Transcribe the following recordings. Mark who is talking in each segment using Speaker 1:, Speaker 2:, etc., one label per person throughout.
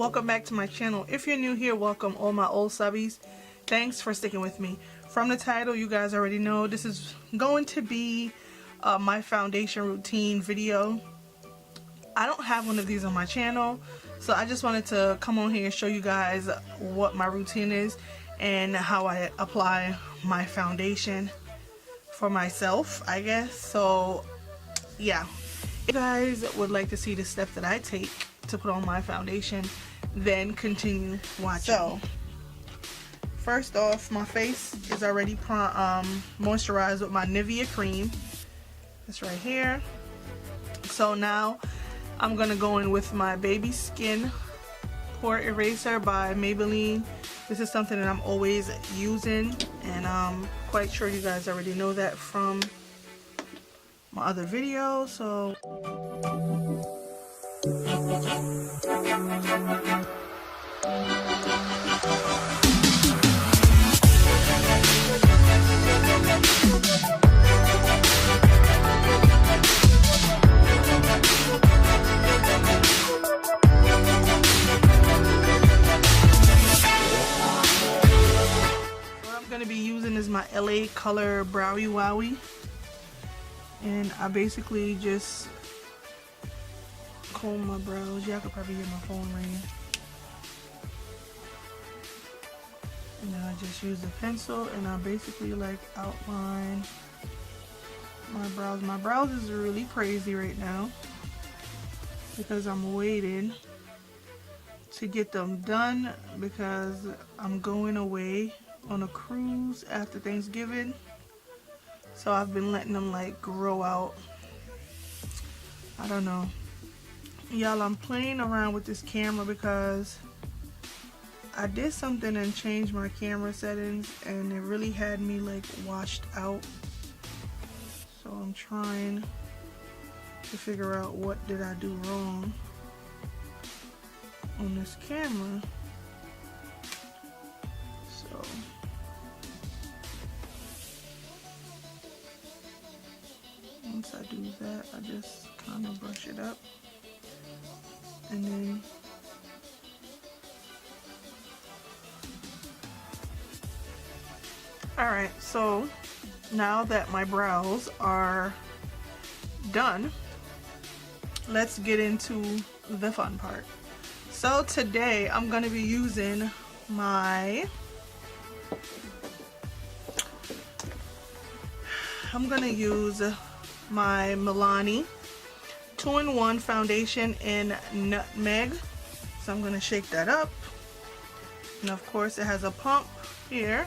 Speaker 1: welcome back to my channel. If you're new here, welcome. All my old subbies, thanks for sticking with me. From the title, you guys already know this is going to be my foundation routine video. I don't have one of these on my channel, so I just wanted to come on here and show you guys what my routine is and how I apply my foundation for myself, I guess. So yeah, if you guys would like to see the steps that I take to put on my foundation, then continue watching. So first off, my face is already moisturized with my Nivea cream. It's right here. So now I'm gonna go in with my Baby Skin Pore Eraser by Maybelline. This is something that I'm always using, and I'm quite sure you guys already know that from my other video. So going to be using is my LA Color Browy Wowie, and I basically just comb my brows. Yeah, I could probably hear my phone ringing. And then I just use a pencil and I basically like outline my brows. My brows is really crazy right now because I'm waiting to get them done because I'm going away on a cruise after Thanksgiving, so I've been letting them like grow out. I don't know, y'all. I'm playing around with this camera because I did something and changed my camera settings and it really had me like washed out, so I'm trying to figure out what did I do wrong on this camera. So once I do that, I just kind of brush it up, and then alright, so now that my brows are done, let's get into the fun part. So today I'm going to be using my Lavany 2-in-1 foundation in Nutmeg. So I'm going to shake that up, and of course it has a pump here.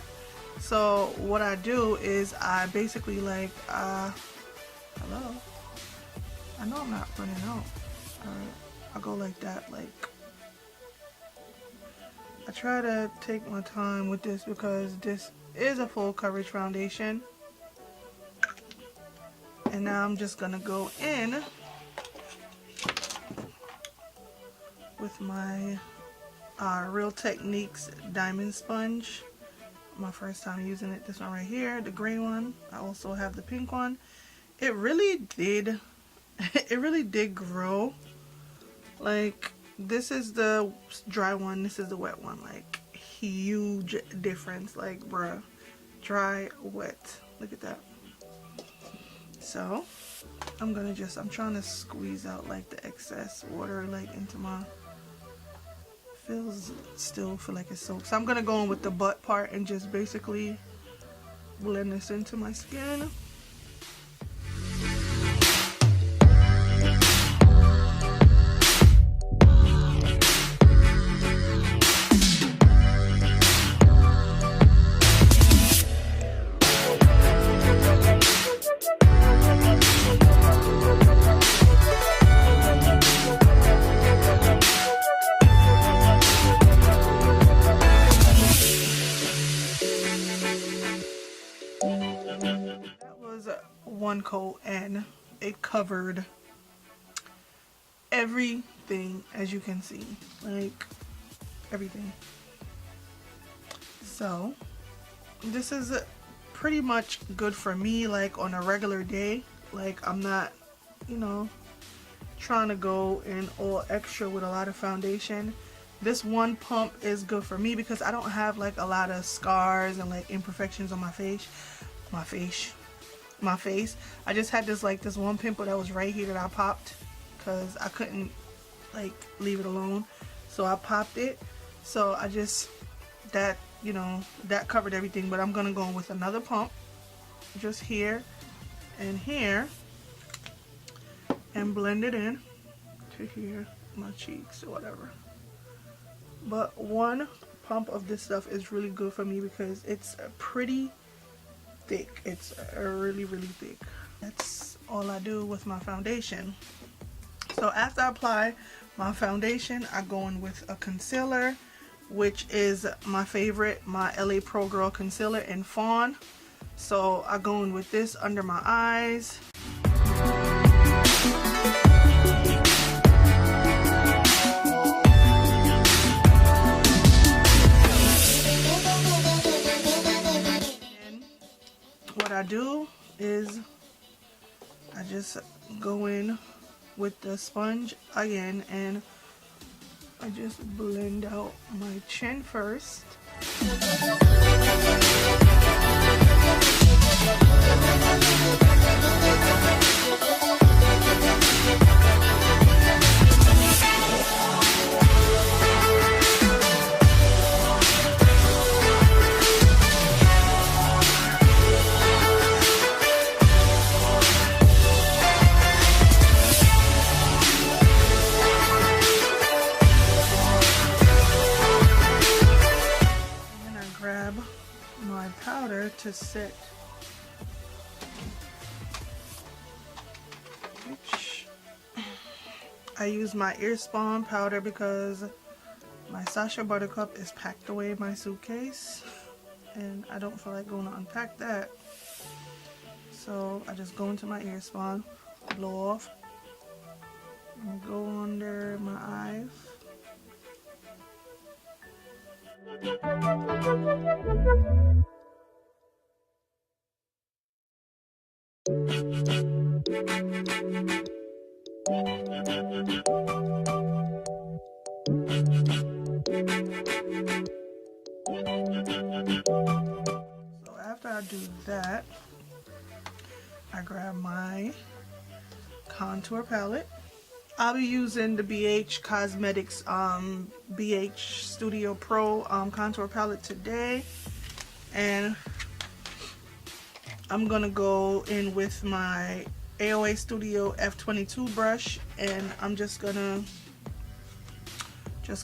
Speaker 1: So what I do is I basically like hello, I know I'm not running out. Alright, I'll go like that. Like, I try to take my time with this because this is a full coverage foundation. And now I'm just gonna go in with my Real Techniques Diamond Sponge. My first time using it. This one right here, the gray one. I also have the pink one. It really did grow. Like, this is the dry one, this is the wet one. Like, huge difference. Like, bruh, dry, wet. Look at that. So I'm trying to squeeze out like the excess water like into my, still feel like it's soaked. So I'm gonna go in with the butt part and just basically blend this into my skin. One coat and it covered everything, as you can see, like everything. So this is pretty much good for me, like on a regular day. Like, I'm not, you know, trying to go in all extra with a lot of foundation. this one pump is good for me because I don't have like a lot of scars and like imperfections on my face. I just had this one pimple that was right here that I popped because I couldn't like leave it alone, so I popped it. So I just, that, you know, that covered everything. But I'm gonna go with another pump just here and here and blend it in to here, my cheeks or whatever. But one pump of this stuff is really good for me because it's pretty thick. It's really thick. That's all I do with my foundation. So after I apply my foundation, I go in with a concealer, which is my favorite, my LA Pro Girl concealer in Fawn. So I go in with this under my eyes. And what I do is I just go in with the sponge again and I just blend out my chin first. To set, which I use my ear spawn powder because my Sasha Buttercup is packed away in my suitcase and I don't feel like going to unpack that, so I just go into my ear spawn, blow off, and go under my eyes. So after I do that, I grab my contour palette. I'll be using the BH Cosmetics BH Studio Pro contour palette today, and I'm gonna go in with my AOA Studio F22 brush, and I'm just gonna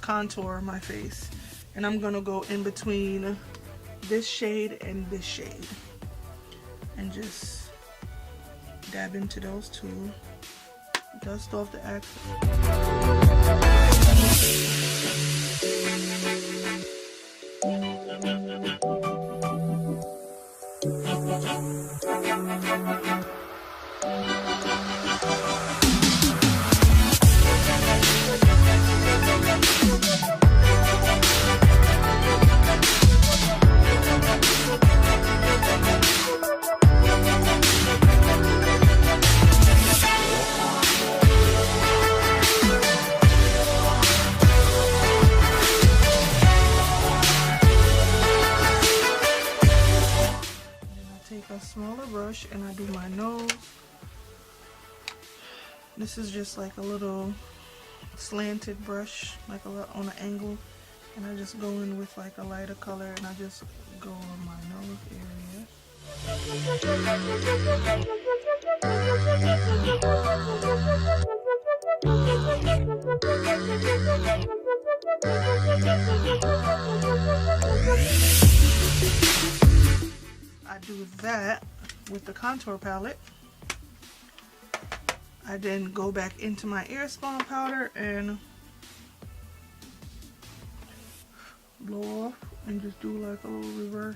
Speaker 1: contour my face, and I'm gonna go in between this shade and this shade and just dab into those two, dust off the excess. Smaller brush and I do my nose. This is just like a little slanted brush, like on an angle, and I just go in with like a lighter color and I just go on my nose area. I do that with the contour palette. I then go back into my ear spawn powder and blow off and just do like a little reverse.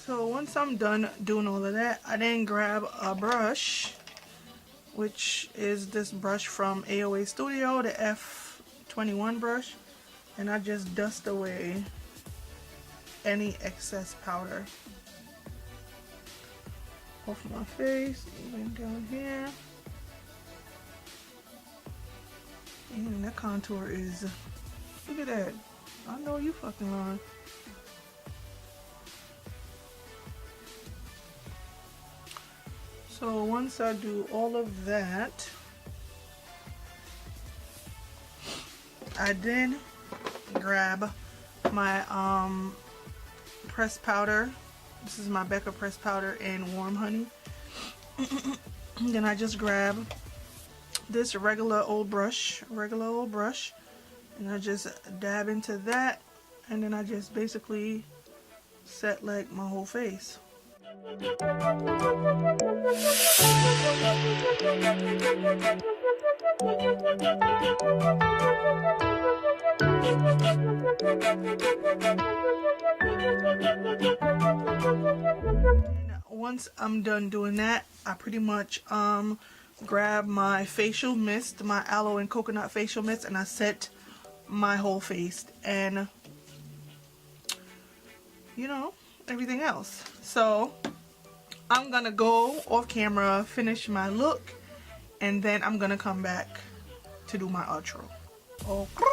Speaker 1: So once I'm done doing all of that, I then grab a brush, which is this brush from AOA Studio, the F21 brush, and I just dust away any excess powder. off my face, even down here. And that contour is, look at that. I know you fucking lying. So once I do all of that, I then grab my pressed powder. This is my Becca pressed powder and warm honey. Then I just grab this regular old brush, and I just dab into that, and then I just basically set like my whole face. Once I'm done doing that, I pretty much grab my facial mist, my aloe and coconut facial mist, and I set my whole face and, you know, everything else. So I'm gonna go off camera, finish my look, and then I'm gonna come back to do my outro. Okay.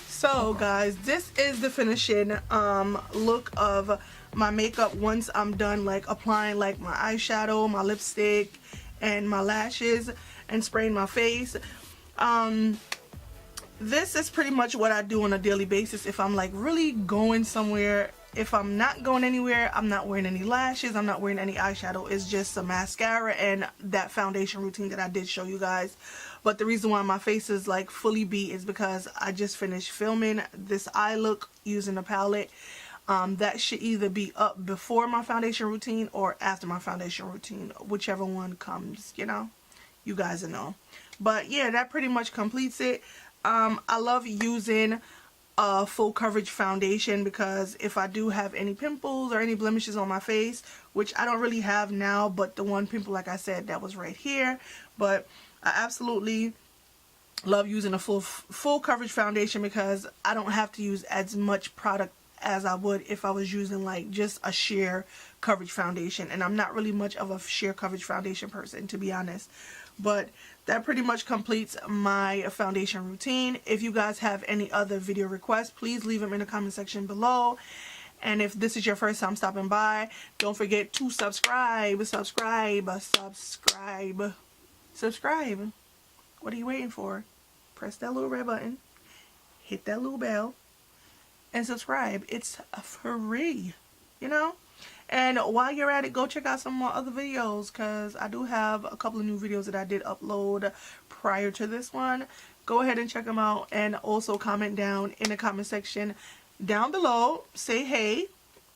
Speaker 1: So guys, this is the finishing look of my makeup once I'm done like applying like my eyeshadow, my lipstick, and my lashes, and spraying my face. This is pretty much what I do on a daily basis if I'm like really going somewhere. If I'm not going anywhere, I'm not wearing any lashes, I'm not wearing any eyeshadow. It's just some mascara and that foundation routine that I did show you guys. But the reason why my face is like fully beat is because I just finished filming this eye look using a palette. That should either be up before my foundation routine or after my foundation routine, whichever one comes, you know, you guys will know. But yeah, that pretty much completes it. I love using a full coverage foundation because if I do have any pimples or any blemishes on my face, which I don't really have now, but the one pimple, like I said, that was right here. But I absolutely love using a full coverage foundation because I don't have to use as much product as I would if I was using like just a sheer coverage foundation, and I'm not really much of a sheer coverage foundation person, to be honest. But that pretty much completes my foundation routine. If you guys have any other video requests, please leave them in the comment section below. And if this is your first time stopping by, don't forget to subscribe. What are you waiting for? Press that little red button, hit that little bell, and subscribe. It's free, you know. And while you're at it, go check out some more other videos because I do have a couple of new videos that I did upload prior to this one. Go ahead and check them out, and also comment down in the comment section down below. Say hey,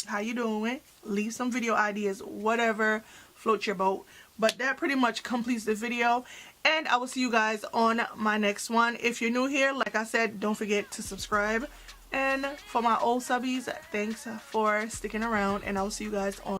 Speaker 1: how you doing? Leave some video ideas, whatever floats your boat. But that pretty much completes the video, and I will see you guys on my next one. If you're new here, like I said, don't forget to subscribe. And for my old subbies, thanks for sticking around, and I'll see you guys on